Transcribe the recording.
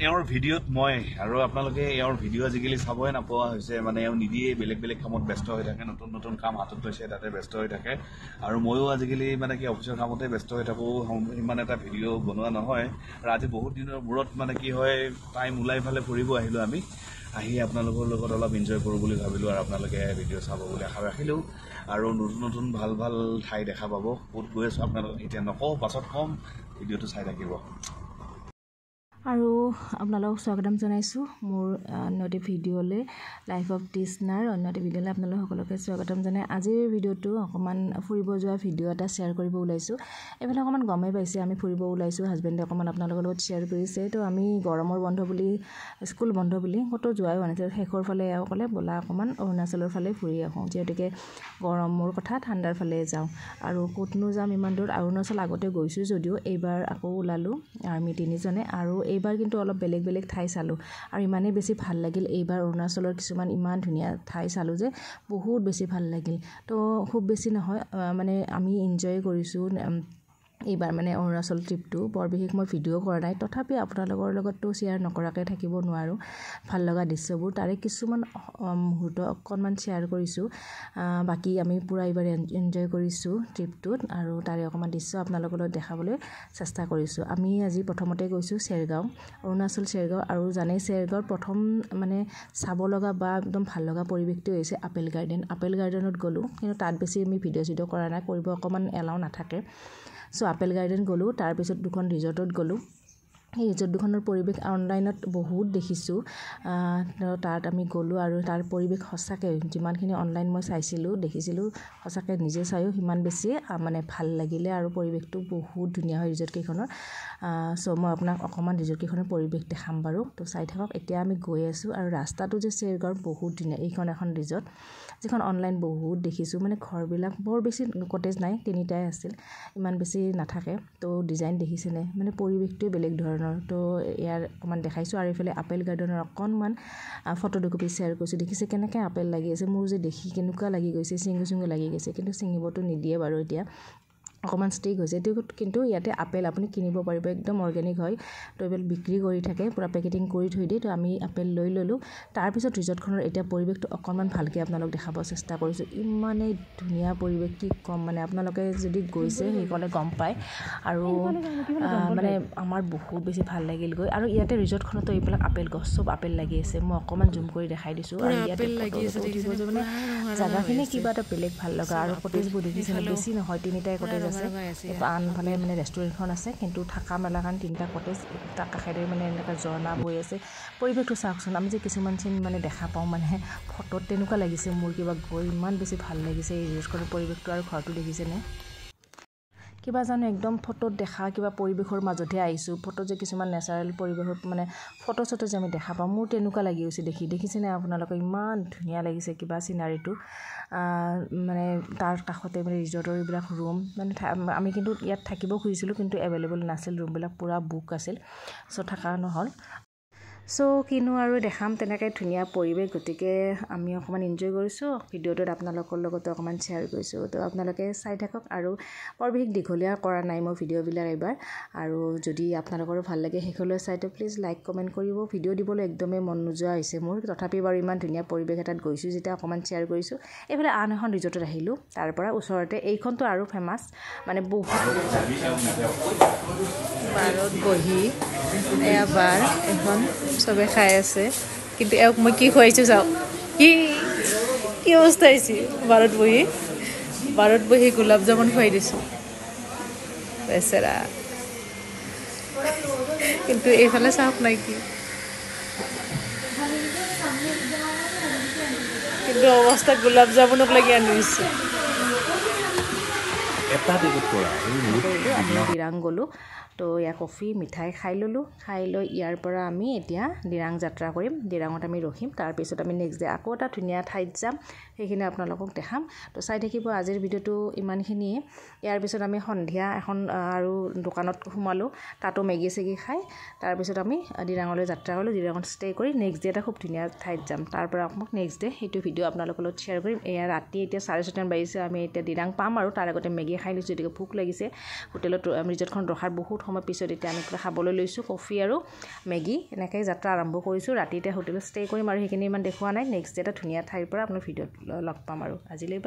এওঁৰ ভিডিঅ'ত মই আৰু আপোনালোকে এওঁৰ ভিডিঅ' আজিকালি চাবই নাপোৱা হৈছে মানে এওঁ নিদিয়ে বেলেগ বেলেগ কামত ব্যস্ত হৈ থাকে নতুন নতুন কাম হাতত লৈছে তাতে ব্যস্ত হৈ থাকে আৰু ময়ো আজিকালি মানে কি অফিচৰ কামতে ব্যস্ত হৈ থাকোঁ ইমান এটা ভিডিঅ' বনোৱা নহয় আৰু আজি বহুত দিনৰ মূৰত মানে কি হয় টাইম ওলাই ফালে ফুৰিব আহিলোঁ আমি আহি আপোনালোকৰ লগত অলপ এনজয় কৰোঁ বুলি ভাবিলোঁ আৰু আপোনালোকে ভিডিঅ' চাব বুলি আশা ৰাখিলোঁ আৰু নতুন নতুন ভাল ভাল ঠাই দেখা পাব ক'ত গৈ আছোঁ আপোনালোকক এতিয়া নকওঁ পাছত কম ভিডিঅ'টো চাই থাকিব আৰু আপোনালোকক স্বাগতম জনাইছোঁ মোৰ অন্যটি ভিডিঅ'লৈ লাইফ অফ তৃষ্ণাৰ অন্যটি ভিডিঅ'লৈ আপোনালোক সকলোকে স্বাগতম জনাই আজিৰ ভিডিঅ'টো অকণমান ফুৰিব যোৱা ভিডিঅ' এটা শ্বেয়াৰ কৰিব ওলাইছোঁ এইফালে অকণমান গমেই পাইছে আমি ফুৰিব ওলাইছোঁ হাজবেণ্ডে অকণমান আপোনালোকৰ লগত শ্বেয়াৰ কৰিছে তো আমি গৰমৰ বন্ধ বুলি স্কুল বন্ধ বুলি ক'তো যোৱাই হোৱা নাছিল শেষৰ ফালে এওঁ ক'লে ব'লা অকণমান অৰুণাচলৰ ফালে ফুৰি আহোঁ যিহেতুকে গৰমৰ কথা ঠাণ্ডাৰ ফালে যাওঁ আৰু ক'তনো যাম ইমান দূৰ অৰুণাচল আগতে গৈছোঁ যদিও এইবাৰ আকৌ ওলালোঁ আমি তিনিজনে আৰু এইবাৰ কিন্তু অলপ বেলেগ বেলেগ ঠাই চালোঁ আৰু ইমানেই বেছি ভাল লাগিল এইবাৰ অৰুণাচলৰ কিছুমান ইমান ধুনীয়া ঠাই চালোঁ যে বহুত বেছি ভাল লাগিল তো খুব বেছি নহয় মানে আমি এনজয় কৰিছোঁ এইবাৰ মানে অৰুণাচল ট্ৰিপটো বৰ বিশেষ মই ভিডিঅ' কৰা নাই তথাপি আপোনালোকৰ লগততো শ্বেয়াৰ নকৰাকৈ থাকিব নোৱাৰোঁ ভাল লগা দৃশ্যবোৰ তাৰে কিছুমান মুহূৰ্ত অকণমান শ্বেয়াৰ কৰিছোঁ বাকী আমি পূৰা এইবাৰ এনজয় কৰিছোঁ ট্ৰিপটোত আৰু তাৰে অকণমান দৃশ্য আপোনালোকৰ লগত দেখাবলৈ চেষ্টা কৰিছোঁ আমি আজি প্ৰথমতে গৈছোঁ চেৰগাঁও অৰুণাচল চেৰগাঁও আৰু জানেই চেৰগাঁৱৰ প্ৰথম মানে চাব লগা বা একদম ভাল লগা পৰিৱেশটো হৈছে আপেল গাৰ্ডেনত গ'লোঁ কিন্তু তাত বেছি আমি ভিডিঅ' চিডিঅ' কৰা নাই কৰিব অকণমান এলাও নাথাকে চ' আপেল গাৰ্ডেন গ'লোঁ তাৰপিছত দুখন ৰিজৰ্টত গ'লোঁ সেই ৰিজৰ্ট দুখনৰ পৰিৱেশ অনলাইনত বহুত দেখিছোঁ তাত আমি গ'লোঁ আৰু তাৰ পৰিৱেশ সঁচাকৈ যিমানখিনি অনলাইন মই দেখিছিলোঁ সঁচাকৈ নিজে চায়ো সিমান বেছি মানে ভাল লাগিলে আৰু পৰিৱেশটো বহুত ধুনীয়া হয় ৰিজৰ্টকেইখনৰ চ' মই আপোনাক অকণমান ৰিজৰ্টকেইখনৰ পৰিৱেশ দেখাম বাৰু তো চাই থাকক এতিয়া আমি গৈ আছোঁ আৰু ৰাস্তাটো যে চেৰগাঁৱৰ বহুত ধুনীয়া এইখন এখন ৰিজৰ্ট যিখন অনলাইন বহুত দেখিছোঁ মানে ঘৰবিলাক বৰ বেছি কটেজ নাই তিনিটাই আছিল ইমান বেছি নাথাকে তো ডিজাইন দেখিছেনে মানে পৰিৱেশটোৱে বেলেগ ধৰণৰ তো ইয়াৰ অকণমান দেখাইছোঁ আৰু এইফালে আপেল গাৰ্ডেনৰ অকণমান ফটো দুকপি শ্বেয়াৰ কৰিছোঁ দেখিছে কেনেকৈ আপেল লাগি আছে মোৰ যে দেখি কেনেকুৱা লাগি গৈছে চিঙু লাগি গৈছে কিন্তু ছিঙিবতো নিদিয়ে বাৰু এতিয়া অকণমান ষ্টিক হৈছে কিন্তু ইয়াতে আপেল আপুনি কিনিব পাৰিব একদম অৰ্গেনিক হয় তো এইবিলাক বিক্ৰী কৰি থাকে পূৰা পেকেটিং কৰি থৈ দিয়ে তো আমি আপেল লৈ ল'লোঁ তাৰপিছত ৰিজৰ্টখনৰ এতিয়া পৰিৱেশটো অকণমান ভালকৈ আপোনালোক দেখাব চেষ্টা কৰিছোঁ ইমানেই ধুনীয়া পৰিৱেশ কি ক'ম মানে আপোনালোকে যদি গৈছে সেইকণে গম পায় আৰু মানে আমাৰ বহুত বেছি ভাল লাগিল গৈ আৰু ইয়াতে ৰিজৰ্টখনতো এইবিলাক আপেল গছ চব আপেল লাগি আছে মই অকণমান জুম কৰি দেখাই দিছোঁ আৰু ইয়াতে উঠিব যে মানে জেগাখিনি কিবা এটা বেলেগ ভাল লগা আৰু কটেজবোৰ দেখিছে বেছি নহয় তিনিটাই কটেজ আছে আনফালে মানে ৰেষ্টুৰেণ্টখন আছে কিন্তু থকা মেলা কাৰণে তিনিটা কটেজ তাৰ কাষেৰে মানে এনেকুৱা ঝৰ্ণা বৈ আছে পৰিৱেশটো চাওকচোন আমি যে কিছুমান চিন মানে দেখা পাওঁ মানে ফটোত তেনেকুৱা লাগিছে মোৰ কিবা গৈ ইমান বেছি ভাল লাগিছে এই ৰিজৰ্টখনৰ পৰিৱেশটো আৰু ঘৰটো দেখিছেনে কিবা জানো একদম ফটোত দেখা কিবা পৰিৱেশৰ মাজতহে আহিছোঁ ফটো যে কিছুমান নেচাৰেল পৰিৱেশত মানে ফটো যে আমি দেখা পাওঁ মোৰ তেনেকুৱা লাগি গৈছে দেখিছেনে আপোনালোকে ইমান ধুনীয়া লাগিছে কিবা চিনাৰীটো মানে তাৰ কাষতে মানে ৰিজৰ্টৰ এইবিলাক ৰুম মানে আমি কিন্তু ইয়াত থাকিব খুজিছিলোঁ কিন্তু এভেইলেবল নাছিল ৰুমবিলাক পূৰা বুক আছিল চ' থকা নহ'ল চ' কিনো আৰু দেখাম তেনেকৈ ধুনীয়া পৰিৱেশ গতিকে আমি অকণমান এনজয় কৰিছোঁ ভিডিঅ'টোত আপোনালোকৰ লগতো অকণমান শ্বেয়াৰ কৰিছোঁ তো আপোনালোকে চাই থাকক আৰু বৰ বিশেষ দীঘলীয়া কৰা নাই মই ভিডিঅ'বিলাক এইবাৰ আৰু যদি আপোনালোকৰো ভাল লাগে শেষলৈ চাই তো প্লিজ লাইক কমেণ্ট কৰিব ভিডিঅ' দিবলৈ একদমেই মন নোযোৱা হৈছে মোৰ তথাপি বাৰু ইমান ধুনীয়া পৰিৱেশ এটাত গৈছোঁ যেতিয়া অকণমান শ্বেয়াৰ কৰিছোঁ এইফালে আন এখন ৰিজৰ্টত আহিলোঁ তাৰ পৰা ওচৰতে এইখনতো আৰু ফেমাছ মানে বহুত বাৰত বহি এয়া বাৰ এখন চবে খাই আছে কিন্তু এওঁক মই কি খুৱাইছোঁ চাওক কি অৱস্থা হৈছে বাৰত বহি গোলাপ জামুন খুৱাই দিছোঁ বেচেৰা কিন্তু এইফালে চাওক নাই কি কিন্তু অৱস্থা গোলাপ জামুনক লাগি আনি দিছোঁ আমি দিৰাং গ'লোঁ তো ইয়াৰ কফি মিঠাই খাই ল'লোঁ খাই লৈ ইয়াৰ পৰা আমি এতিয়া দিৰাং যাত্ৰা কৰিম দিৰাঙত আমি ৰখিম তাৰপিছত আমি নেক্সট ডে আকৌ এটা ধুনীয়া ঠাইত যাম সেইখিনি আপোনালোকক দেখাম তো চাই থাকিব আজিৰ ভিডিঅ'টো ইমানখিনিয়ে ইয়াৰ পিছত আমি সন্ধিয়া এখন আৰু দোকানত সোমালোঁ তাতো মেগী চেগি খাই তাৰপিছত আমি দিৰাঙলৈ যাত্ৰা কৰিলোঁ দিৰাঙত ষ্টে কৰি নেক্সট ডে এটা খুব ধুনীয়া ঠাইত যাম তাৰ পৰা আপোনাক নেক্সট ডে সেইটো ভিডিঅ' আপোনালোকৰ লগত শ্বেয়াৰ কৰিম এয়া ৰাতি এতিয়া 7:30 বাজিছে আমি এতিয়া দিৰাং পাম আৰু তাৰ আগতে মেগী খাই লৈছোঁ যদিও ভোক লাগিছে হোটেলত ৰিজৰ্টখন ৰখাৰ বহুত সময় পিছত এতিয়া আমি কিবা খাবলৈ লৈছোঁ কফি আৰু মেগী এনেকৈ যাত্ৰা আৰম্ভ কৰিছোঁ ৰাতিতে হোটেলত ষ্টে কৰিম আৰু সেইখিনি ইমান দেখুওৱা নাই নেক্সট ডে এটা ধুনীয়া ঠাইৰ পৰা আপোনাৰ ভিডিঅ'ত লগ পাম আৰু আজিলৈ